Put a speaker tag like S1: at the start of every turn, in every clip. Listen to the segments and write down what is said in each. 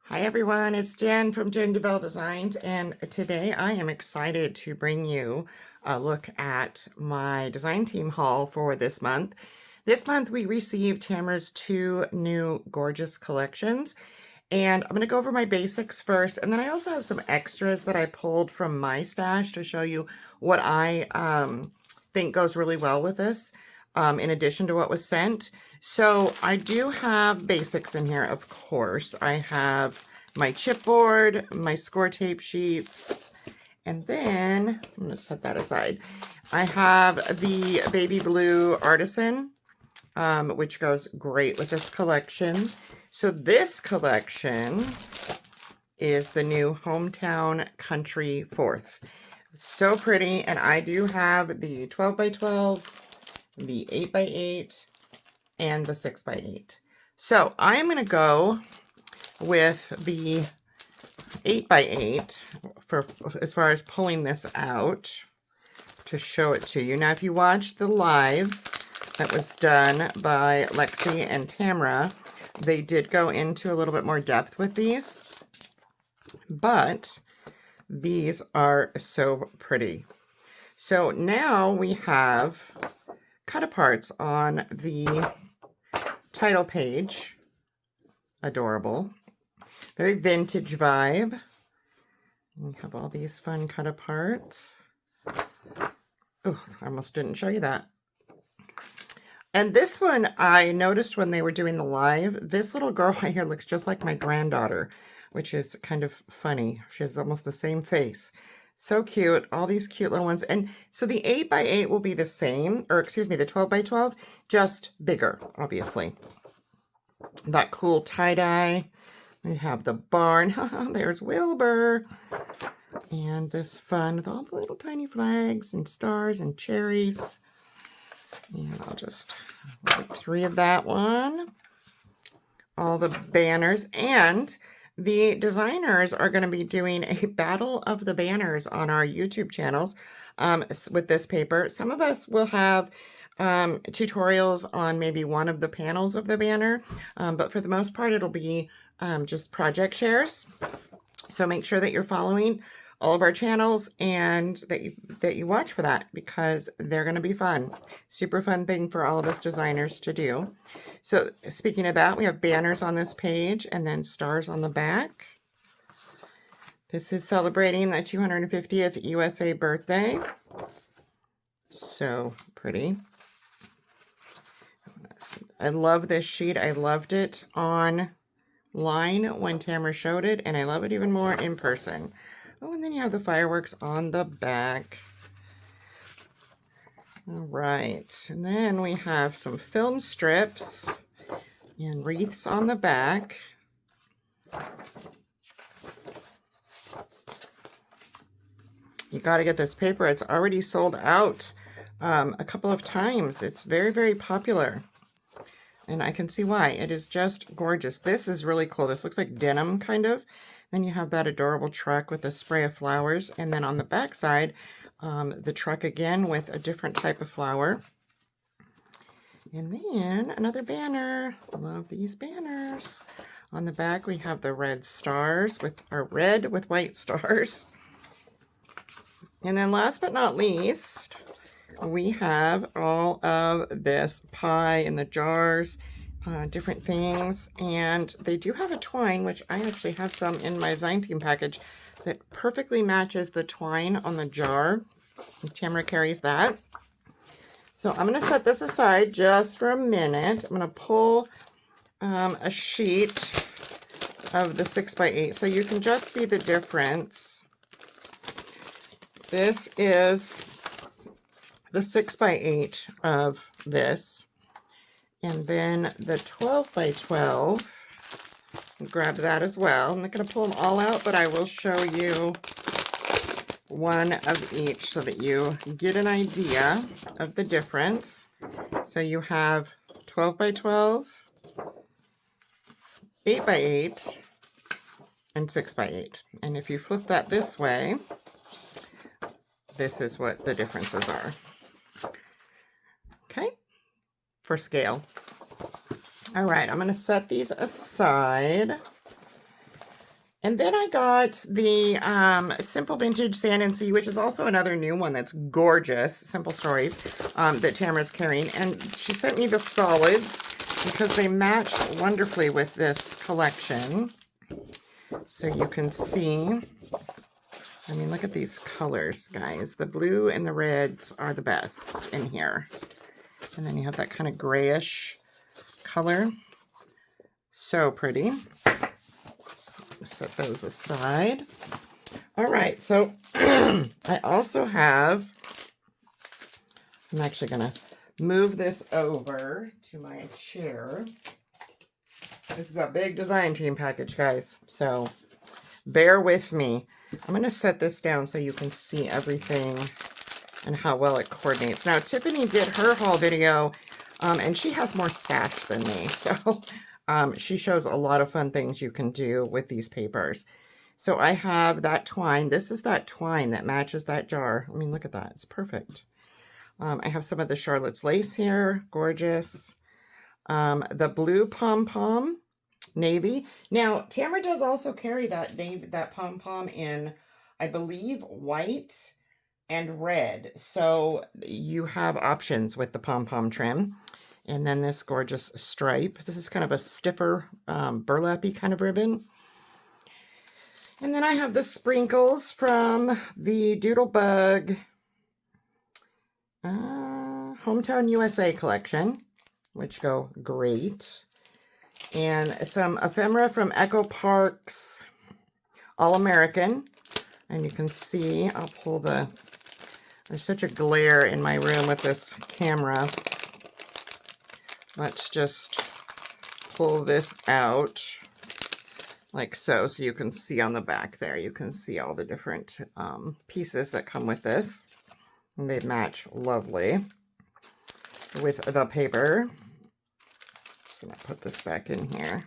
S1: Hi everyone, it's Jen from Jen DeBell Designs, and today I am excited to bring you a look at my design team haul for this month. This month we received Tamara's 2 new gorgeous collections, and I'm going to go over my basics first, and then I also have some extras that I pulled from my stash to show you what I think goes really well with this, in addition to what was sent. So I do have basics in here, of course. I have my chipboard, my score tape sheets, and then I'm going to set that aside. I have the baby blue artisan, which goes great with this collection. So this collection is the new Hometown Country 4th. So pretty, and I do have the 12 by 12, the 8 by 8, and the 6 by 8. So I am going to go with the 8 by 8 for as far as pulling this out to show it to you. Now, if you watched the live that was done by Lexi and Tamara, they did go into a little bit more depth with these, but these are so pretty. So now we have cut-aparts on the title page. Adorable. Very vintage vibe. We have all these fun cut-aparts. Oh, I almost didn't show you that. And this one, I noticed when they were doing the live, this little girl right here looks just like my granddaughter, which is kind of funny. She has almost the same face. So cute. All these cute little ones. And so the 8 by 8 will be the same, or excuse me, the 12 by 12, just bigger, obviously. That cool tie-dye. We have the barn. There's Wilbur. And this fun with all the little tiny flags and stars and cherries. And I'll just write 3 of that one. All the banners. And the designers are going to be doing a battle of the banners on our YouTube channels with this paper. Some of us will have tutorials on maybe one of the panels of the banner, but for the most part it'll be just project shares. So make sure that you're following all of our channels and that you watch for that, because they're going to be fun. Super fun thing for all of us designers to do. So speaking of that, we have banners on this page and then stars on the back. This is celebrating the 250th USA birthday. So pretty. I love this sheet. I loved it online when Tamara showed it, and I love it even more in person. Oh, and then you have the fireworks on the back. All right, and then we have some film strips and wreaths on the back. You got to get this paper. It's already sold out a couple of times. It's very, very popular. And I can see why. It is just gorgeous. This is really cool. This looks like denim, kind of. Then you have that adorable truck with a spray of flowers. And then on the back side, the truck again with a different type of flower. And then another banner. Love these banners. On the back, we have the red stars with red with white stars. And then last but not least, we have all of this pie in the jars, different things, and they do have a twine, which I actually have some in my design team package that perfectly matches the twine on the jar. And Tamara carries that. So I'm going to set this aside just for a minute. I'm going to pull a sheet of the 6 by 8 so you can just see the difference. This is the 6 by 8 of this, and then the 12 by 12, grab that as well. I'm not going to pull them all out, but I will show you one of each so that you get an idea of the difference. So you have 12 by 12, 8 by 8, and 6 by 8. And if you flip that this way, this is what the differences are. Okay, for scale. All right, I'm going to set these aside. And then I got the Simple Vintage Sand and Sea, which is also another new one that's gorgeous. Simple Stories that Tamara's carrying. And she sent me the solids because they match wonderfully with this collection. So you can see, I mean, look at these colors, guys. The blue and the reds are the best in here. And then you have that kind of grayish color. So pretty. Set those aside. All right, so I also have, I'm actually going to move this over to my chair. This is a big design team package, guys, so bear with me. I'm going to set this down so you can see everything and how well it coordinates. Now, Tiffany did her haul video, and she has more stash than me, so she shows a lot of fun things you can do with these papers. So I have that twine. This is that twine that matches that jar. I mean, look at that. It's perfect. I have some of the Charlotte's Lace here. Gorgeous. The blue pom-pom, navy. Now, Tamara does also carry that navy, that pom-pom in, I believe, white and red. So you have options with the pom-pom trim. And then this gorgeous stripe. This is kind of a stiffer, burlap-y kind of ribbon. And then I have the sprinkles from the Doodlebug Hometown USA collection, which go great. And some ephemera from Echo Park's All-American. And you can see, I'll pull the, there's such a glare in my room with this camera. Let's just pull this out like so, so you can see on the back there. You can see all the different pieces that come with this. And they match lovely with the paper. Just going to put this back in here.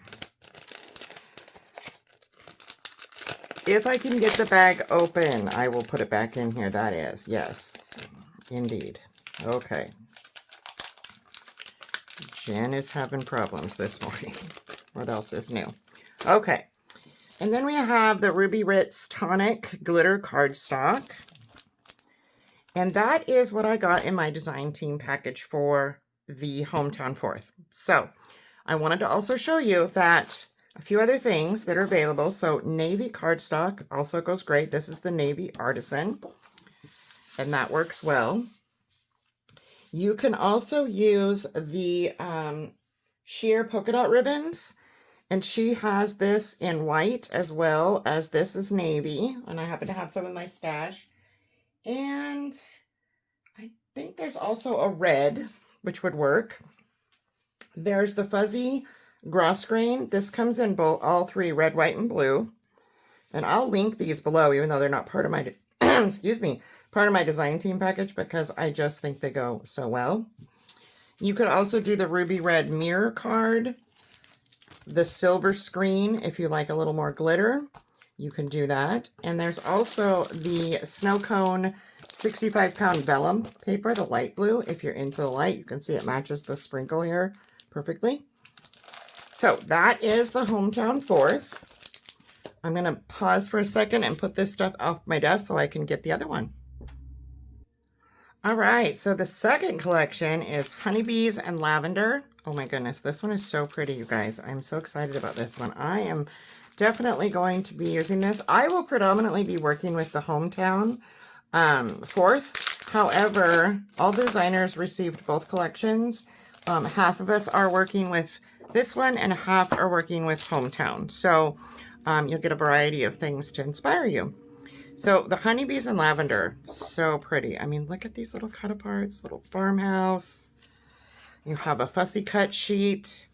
S1: If I can get the bag open, I will put it back in here. That is, yes, indeed. Okay. Jen is having problems this morning. What else is new? Okay. And then we have the Ruby Ritz Tonic Glitter Cardstock. And that is what I got in my design team package for the Hometown 4th. So I wanted to also show you that a few other things that are available. So navy cardstock also goes great. This is the Navy Artisan, and that works well. You can also use the sheer polka dot ribbons, and she has this in white as well as this is navy, and I happen to have some in my stash. And I think there's also a red, which would work. There's the fuzzy grosgrain. This comes in both, all three, red, white, and blue. And I'll link these below, even though they're not part of my, excuse me, part of my design team package, because I just think they go so well. You could also do the ruby red mirror card, the silver screen, if you like a little more glitter, you can do that. And there's also the snow cone 65-pound vellum paper, the light blue. If you're into the light, you can see it matches the sprinkle here perfectly. So that is the Hometown 4th. I'm going to pause for a second and put this stuff off my desk so I can get the other one. All right, so the second collection is Honeybees and Lavender. Oh my goodness, this one is so pretty, you guys. I'm so excited about this one. I am definitely going to be using this. I will predominantly be working with the Hometown 4th. However, all designers received both collections. Half of us are working with this one and half are working with Hometown. So you'll get a variety of things to inspire you. So the Honeybees and Lavender, so pretty. I mean, look at these little cut aparts, little farmhouse. You have a fussy cut sheet,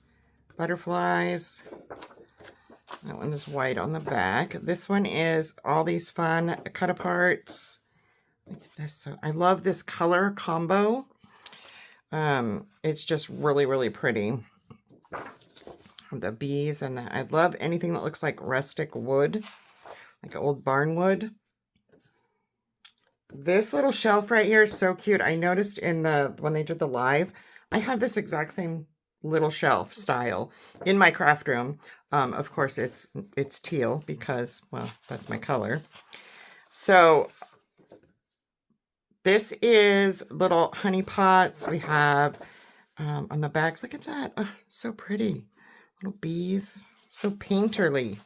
S1: butterflies. That one is white on the back. This one is all these fun cut aparts. Look at this. So I love this color combo. It's just really, really pretty. The bees and I love anything that looks like rustic wood, like old barn wood. This little shelf right here is so cute. I noticed in when they did the live, I have this exact same little shelf style in my craft room. Of course, it's teal because, well, that's my color. So this is little honey pots. We have on the back, look at that. Oh, so pretty. Little bees. So painterly.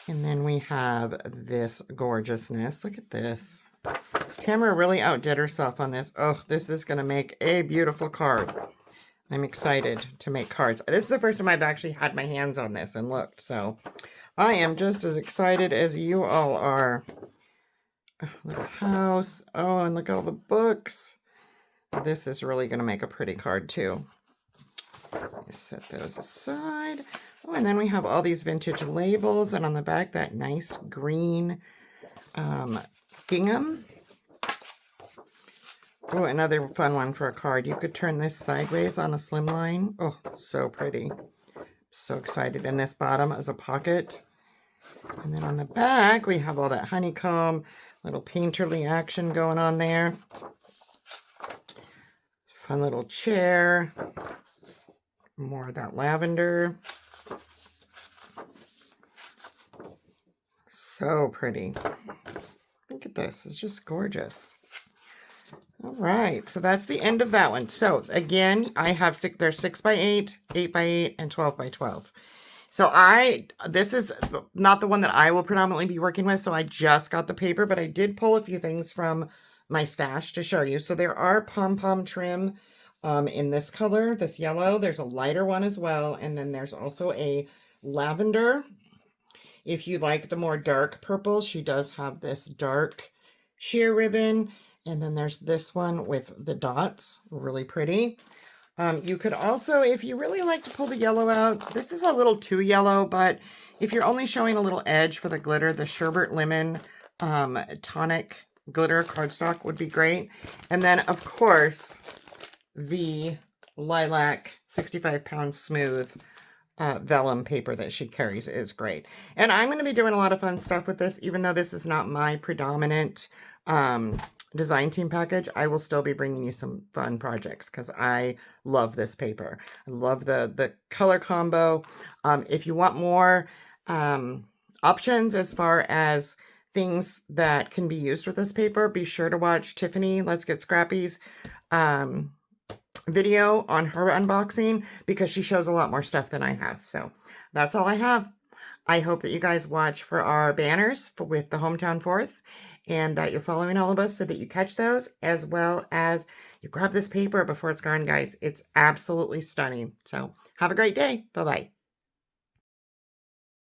S1: And then we have this gorgeousness. Look at this. Tamara really outdid herself on this. Oh, this is going to make a beautiful card. I'm excited to make cards. This is the first time I've actually had my hands on this and looked. So I am just as excited as you all are. Oh, little house. Oh, and look at all the books. This is really going to make a pretty card too. Just set those aside. Oh, and then we have all these vintage labels, and on the back, that nice green gingham. Oh, another fun one for a card. You could turn this sideways on a slimline. Oh, so pretty. So excited. And this bottom is a pocket. And then on the back, we have all that honeycomb, little painterly action going on there. Fun little chair. More of that lavender. So pretty. Look at this. It's just gorgeous. All right. So that's the end of that one. So again, I have there's 6x8, 8x8, and 12x12. So this is not the one that I will predominantly be working with. So I just got the paper, but I did pull a few things from my stash to show you. So there are pom-pom trim in this color, this yellow. There's a lighter one as well. And then there's also a lavender. If you like the more dark purple, she does have this dark sheer ribbon. And then there's this one with the dots, really pretty. You could also, if you really like to pull the yellow out, this is a little too yellow, but if you're only showing a little edge for the glitter, the Sherbet Lemon Tonic glitter cardstock would be great. And then, of course, the lilac 65-pound smooth vellum paper that she carries is great. And I'm going to be doing a lot of fun stuff with this, even though this is not my predominant design team package. I will still be bringing you some fun projects because I love this paper. I love the color combo. If you want more options as far as things that can be used with this paper, be sure to watch Tiffany Let's Get Scrappy's video on her unboxing because she shows a lot more stuff than I have. So that's all I have. I hope that you guys watch for our banners with the Hometown 4th and that you're following all of us so that you catch those, as well as you grab this paper before it's gone, guys. It's absolutely stunning. So have a great day. Bye-bye.